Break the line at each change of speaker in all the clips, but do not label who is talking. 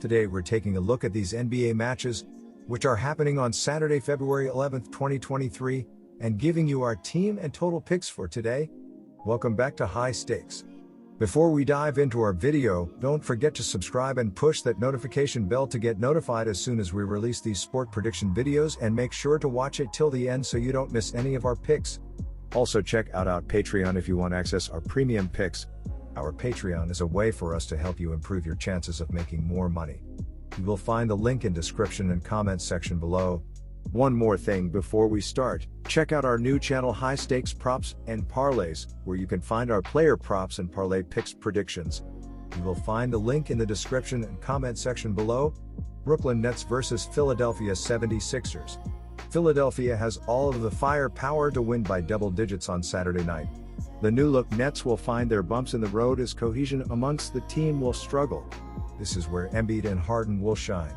Today we're taking a look at these NBA matches, which are happening on Saturday, February 11th, 2023, and giving you our team and total picks for today. Welcome back to High Stakes. Before we dive into our video, don't forget to subscribe and push that notification bell to get notified as soon as we release these sport prediction videos, and make sure to watch it till the end so you don't miss any of our picks. Also check out our Patreon if you want to access our premium picks. Our Patreon is a way for us to help you improve your chances of making more money. You will find the link in description and comment section below. One more thing before we start, check out our new channel High Stakes Props and Parlays, where you can find our player props and parlay picks predictions. You will find the link in the description and comment section below. Brooklyn Nets versus Philadelphia 76ers. Philadelphia has all of the firepower to win by double digits on Saturday night. The new-look Nets will find their bumps in the road as cohesion amongst the team will struggle. This is where Embiid and Harden will shine.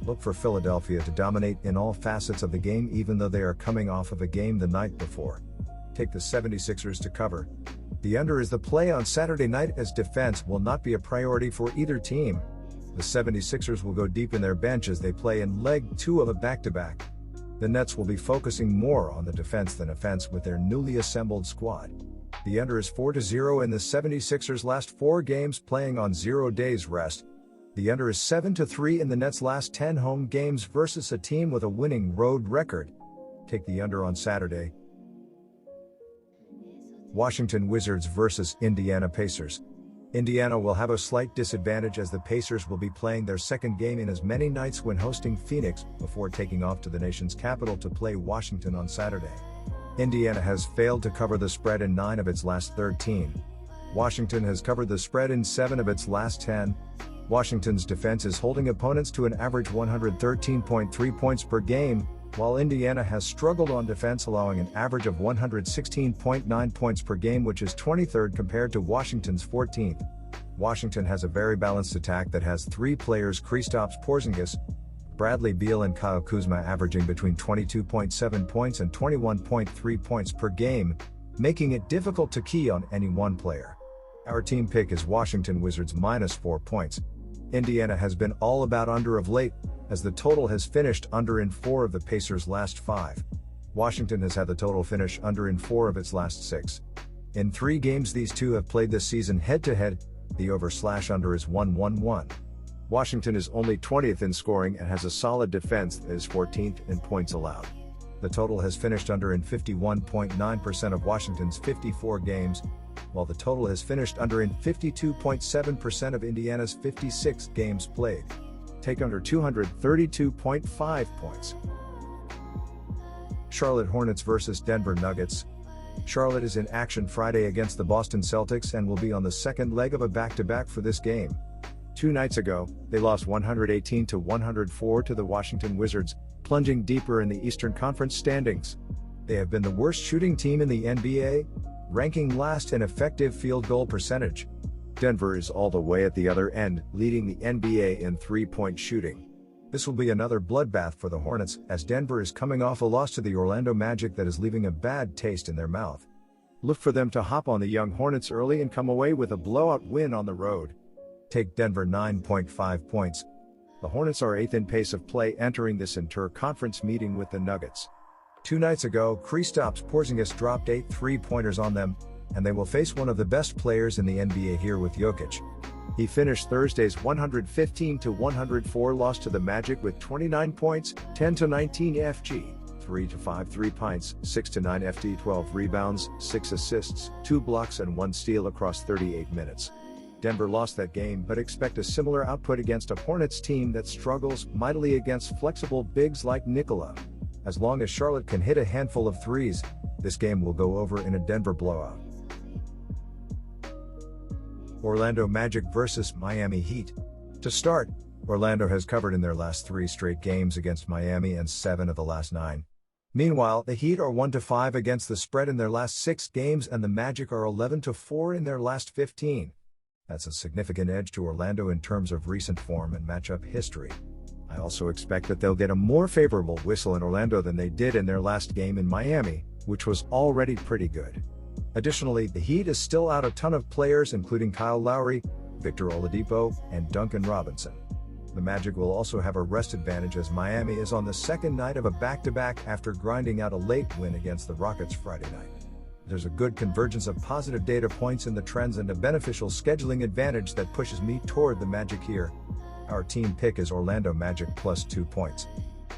Look for Philadelphia to dominate in all facets of the game, even though they are coming off of a game the night before. Take the 76ers to cover. The under is the play on Saturday night, as defense will not be a priority for either team. The 76ers will go deep in their bench as they play in leg 2 of a back-to-back. The Nets will be focusing more on the defense than offense with their newly assembled squad. The under is 4-0 in the 76ers' last 4 games, playing on 0 days rest. The under is 7-3 in the Nets' last 10 home games versus a team with a winning road record. Take the under on Saturday. Washington Wizards versus Indiana Pacers. Indiana will have a slight disadvantage as the Pacers will be playing their second game in as many nights when hosting Phoenix, before taking off to the nation's capital to play Washington on Saturday. Indiana has failed to cover the spread in 9 of its last 13. Washington has covered the spread in 7 of its last 10. Washington's defense is holding opponents to an average 113.3 points per game, while Indiana has struggled on defense, allowing an average of 116.9 points per game, which is 23rd compared to Washington's 14th. Washington has a very balanced attack that has 3 players: Kristaps Porzingis, Bradley Beal and Kyle Kuzma, averaging between 22.7 points and 21.3 points per game, making it difficult to key on any one player. Our team pick is Washington Wizards -4 points. Indiana has been all about under of late, as the total has finished under in 4 of the Pacers' last 5. Washington has had the total finish under in 4 of its last 6. In 3 games these two have played this season head-to-head, the over/under is 1-1-1. Washington is only 20th in scoring and has a solid defense that is 14th in points allowed. The total has finished under in 51.9% of Washington's 54 games, while the total has finished under in 52.7% of Indiana's 56 games played. Take under 232.5 points. Charlotte Hornets versus Denver Nuggets. Charlotte is in action Friday against the Boston Celtics and will be on the second leg of a back-to-back for this game. 2 nights ago, they lost 118-104 to the Washington Wizards, plunging deeper in the Eastern Conference standings. They have been the worst shooting team in the NBA, ranking last in effective field goal percentage. Denver is all the way at the other end, leading the NBA in 3-point shooting. This will be another bloodbath for the Hornets, as Denver is coming off a loss to the Orlando Magic that is leaving a bad taste in their mouth. Look for them to hop on the young Hornets early and come away with a blowout win on the road. Take Denver 9.5 points. The Hornets are 8th in pace of play entering this inter-conference meeting with the Nuggets. 2 nights ago, Kristaps Porzingis dropped 8 3-pointers on them, and they will face one of the best players in the NBA here with Jokic. He finished Thursday's 115-104 loss to the Magic with 29 points, 10-19 FG, 3-5 3-points, 6-9 FD, 12 rebounds, 6 assists, 2 blocks and 1 steal across 38 minutes. Denver lost that game, but expect a similar output against a Hornets team that struggles mightily against flexible bigs like Nikola. As long as Charlotte can hit a handful of threes, this game will go over in a Denver blowout. Orlando Magic versus Miami Heat. To start, Orlando has covered in their last 3 straight games against Miami and 7 of the last 9. Meanwhile, the Heat are 1-5 against the spread in their last 6 games, and the Magic are 11-4 in their last 15. That's a significant edge to Orlando in terms of recent form and matchup history. I also expect that they'll get a more favorable whistle in Orlando than they did in their last game in Miami, which was already pretty good. Additionally, the Heat is still out a ton of players, including Kyle Lowry, Victor Oladipo, and Duncan Robinson. The Magic will also have a rest advantage as Miami is on the second night of a back-to-back after grinding out a late win against the Rockets Friday night. There's a good convergence of positive data points in the trends and a beneficial scheduling advantage that pushes me toward the Magic here. Our team pick is Orlando Magic plus 2 points.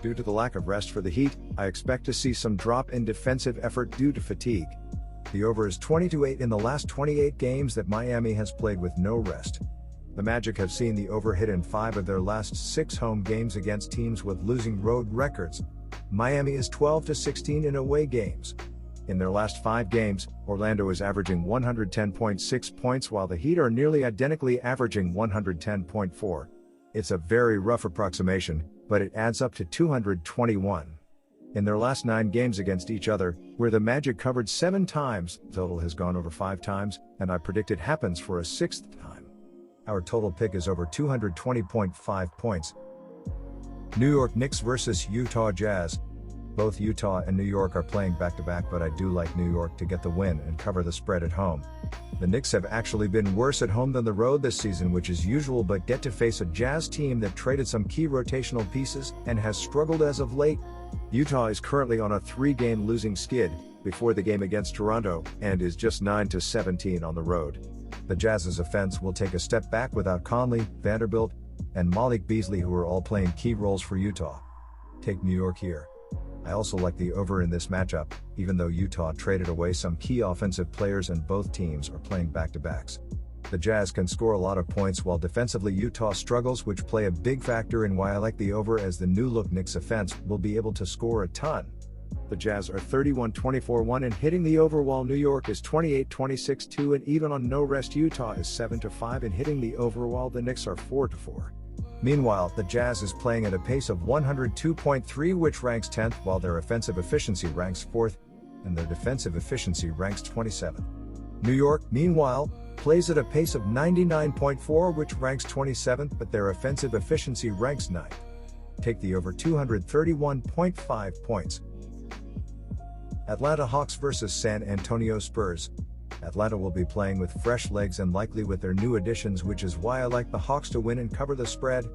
Due to the lack of rest for the Heat, I expect to see some drop in defensive effort due to fatigue. The over is 20-8 in the last 28 games that Miami has played with no rest. The Magic have seen the over hit in 5 of their last 6 home games against teams with losing road records. Miami is 12-16 in away games. In their last 5 games, Orlando is averaging 110.6 points while the Heat are nearly identically averaging 110.4. It's a very rough approximation, but it adds up to 221. In their last 9 games against each other, where the Magic covered 7 times, total has gone over 5 times, and I predict it happens for a 6th time. Our total pick is over 220.5 points. New York Knicks versus Utah Jazz. Both Utah and New York are playing back-to-back, but I do like New York to get the win and cover the spread at home. The Knicks have actually been worse at home than the road this season, which is usual, but get to face a Jazz team that traded some key rotational pieces and has struggled as of late. Utah is currently on a 3-game losing skid before the game against Toronto and is just 9-17 on the road. The Jazz's offense will take a step back without Conley, Vanderbilt, and Malik Beasley, who are all playing key roles for Utah. Take New York here. I also like the over in this matchup, even though Utah traded away some key offensive players and both teams are playing back-to-backs. The Jazz can score a lot of points while defensively Utah struggles, which play a big factor in why I like the over, as the new-look Knicks offense will be able to score a ton. The Jazz are 31-24-1 in hitting the over, while New York is 28-26-2, and even on no rest Utah is 7-5 in hitting the over, while the Knicks are 4-4. Meanwhile, the Jazz is playing at a pace of 102.3, which ranks 10th, while their offensive efficiency ranks 4th, and their defensive efficiency ranks 27th. New York, meanwhile, plays at a pace of 99.4, which ranks 27th, but their offensive efficiency ranks 9th. Take the over 231.5 points. Atlanta Hawks versus San Antonio Spurs. Atlanta will be playing with fresh legs and likely with their new additions, which is why I like the Hawks to win and cover the spread.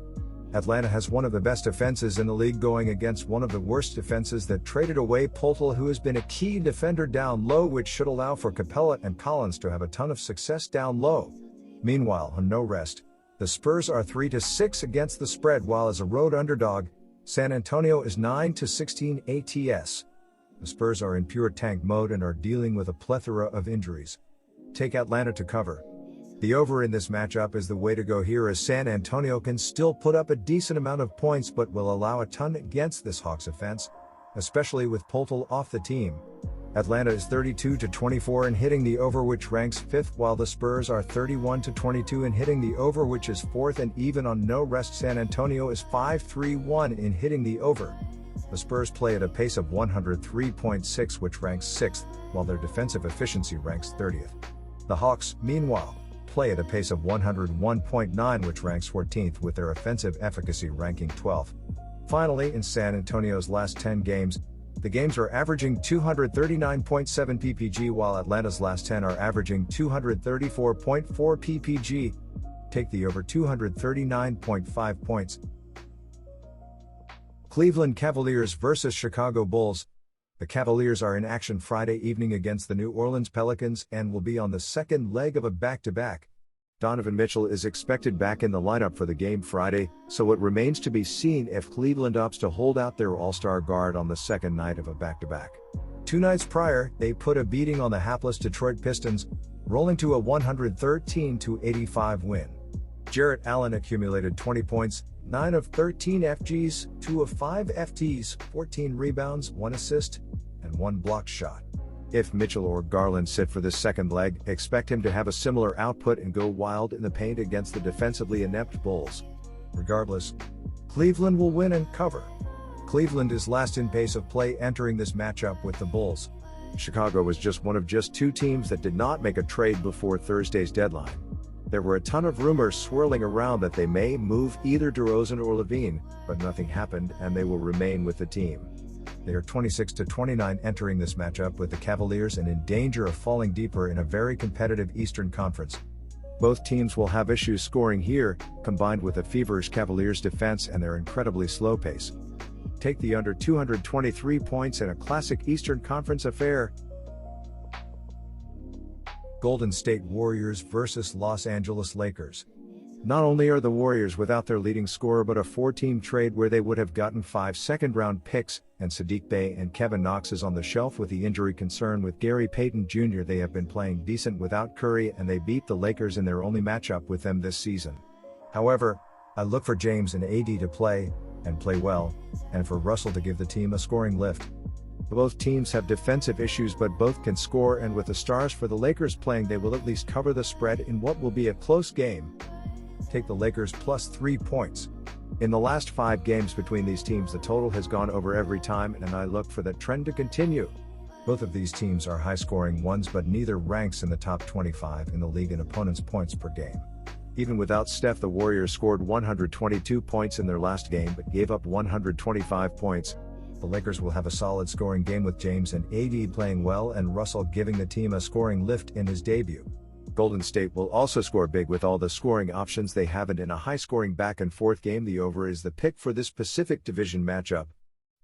Atlanta has one of the best defenses in the league going against one of the worst defenses that traded away Poeltl, who has been a key defender down low, which should allow for Capella and Collins to have a ton of success down low. Meanwhile, on no rest, the Spurs are 3-6 against the spread, while as a road underdog, San Antonio is 9-16 ATS. The Spurs are in pure tank mode and are dealing with a plethora of injuries. Take Atlanta to cover. The over in this matchup is the way to go here, as San Antonio can still put up a decent amount of points but will allow a ton against this Hawks offense, especially with Poeltl off the team. Atlanta is 32-24 in hitting the over, which ranks 5th, while the Spurs are 31-22 in hitting the over, which is 4th, and even on no rest San Antonio is 5-3-1 in hitting the over. The Spurs play at a pace of 103.6, which ranks 6th, while their defensive efficiency ranks 30th. The Hawks, meanwhile, play at a pace of 101.9, which ranks 14th, with their offensive efficacy ranking 12th. Finally, in San Antonio's last 10 games, the games are averaging 239.7 ppg, while Atlanta's last 10 are averaging 234.4 ppg. Take the over 239.5 points. Cleveland Cavaliers versus Chicago Bulls. The Cavaliers are in action Friday evening against the New Orleans Pelicans and will be on the second leg of a back-to-back. Donovan Mitchell is expected back in the lineup for the game Friday, so it remains to be seen if Cleveland opts to hold out their all-star guard on the second night of a back-to-back. 2 nights prior, they put a beating on the hapless Detroit Pistons, rolling to a 113-85 win. Jarrett Allen accumulated 20 points, 9 of 13 FGs, 2 of 5 FTs, 14 rebounds, 1 assist, and 1 blocked shot. If Mitchell or Garland sit for this second leg, expect him to have a similar output and go wild in the paint against the defensively inept Bulls. Regardless, Cleveland will win and cover. Cleveland is last in pace of play entering this matchup with the Bulls. Chicago was just one of just 2 teams that did not make a trade before Thursday's deadline. There were a ton of rumors swirling around that they may move either DeRozan or Levine, but nothing happened and they will remain with the team. They are 26-29 entering this matchup with the Cavaliers and in danger of falling deeper in a very competitive Eastern Conference. Both teams will have issues scoring here, combined with a feverish Cavaliers defense and their incredibly slow pace. Take the under 223 points in a classic Eastern Conference affair. Golden State Warriors vs Los Angeles Lakers. Not only are the Warriors without their leading scorer but a 4-team trade where they would have gotten 5 second-round picks, and Saddiq Bey and Kevin Knox is on the shelf with the injury concern with Gary Payton Jr. They have been playing decent without Curry and they beat the Lakers in their only matchup with them this season. However, I look for James and AD to play, and play well, and for Russell to give the team a scoring lift. Both teams have defensive issues but both can score, and with the stars for the Lakers playing they will at least cover the spread in what will be a close game. Take the Lakers plus 3 points. In the last 5 games between these teams the total has gone over every time and I look for that trend to continue. Both of these teams are high-scoring ones but neither ranks in the top 25 in the league in opponents' points per game. Even without Steph the Warriors scored 122 points in their last game but gave up 125 points. The Lakers will have a solid scoring game with James and AD playing well and Russell giving the team a scoring lift in his debut. Golden State will also score big with all the scoring options they have, and in a high-scoring back-and-forth game the over is the pick for this Pacific Division matchup.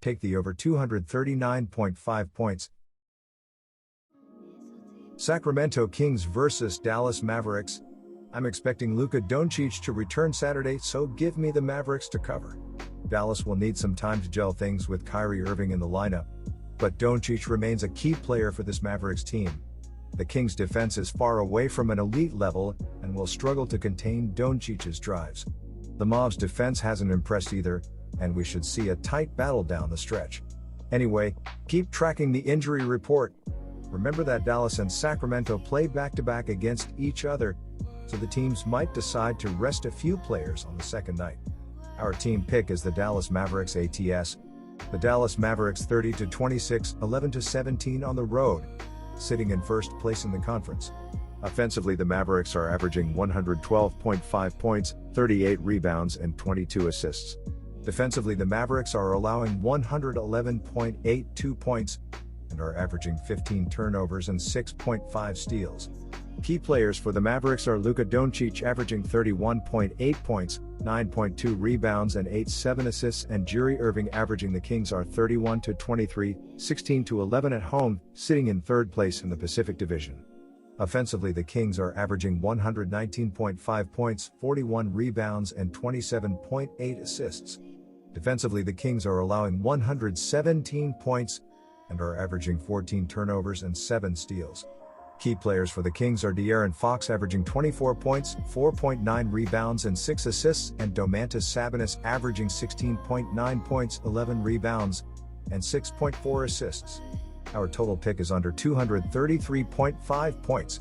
Take the over 239.5 points. Sacramento Kings vs Dallas Mavericks. I'm expecting Luka Doncic to return Saturday, so give me the Mavericks to cover. Dallas will need some time to gel things with Kyrie Irving in the lineup, but Doncic remains a key player for this Mavericks team. The Kings' defense is far away from an elite level and will struggle to contain Doncic's drives. The Mavs' defense hasn't impressed either, and we should see a tight battle down the stretch. Anyway, keep tracking the injury report. Remember that Dallas and Sacramento play back-to-back against each other, so the teams might decide to rest a few players on the second night. Our team pick is the Dallas Mavericks ATS. The Dallas Mavericks 30-26, 11-17 on the road, sitting in first place in the conference. Offensively, the Mavericks are averaging 112.5 points, 38 rebounds and 22 assists. Defensively, the Mavericks are allowing 111.82 points and are averaging 15 turnovers and 6.5 steals. Key players for the Mavericks are Luka Doncic averaging 31.8 points, 9.2 rebounds and 8.7 assists, and Kyrie Irving averaging. The Kings are 31-23, 16-11 at home, sitting in third place in the Pacific Division. Offensively, the Kings are averaging 119.5 points, 41 rebounds and 27.8 assists. Defensively, the Kings are allowing 117 points and are averaging 14 turnovers and 7 steals. Key players for the Kings are De'Aaron Fox averaging 24 points, 4.9 rebounds and 6 assists, and Domantas Sabonis averaging 16.9 points, 11 rebounds, and 6.4 assists. Our total pick is under 233.5 points.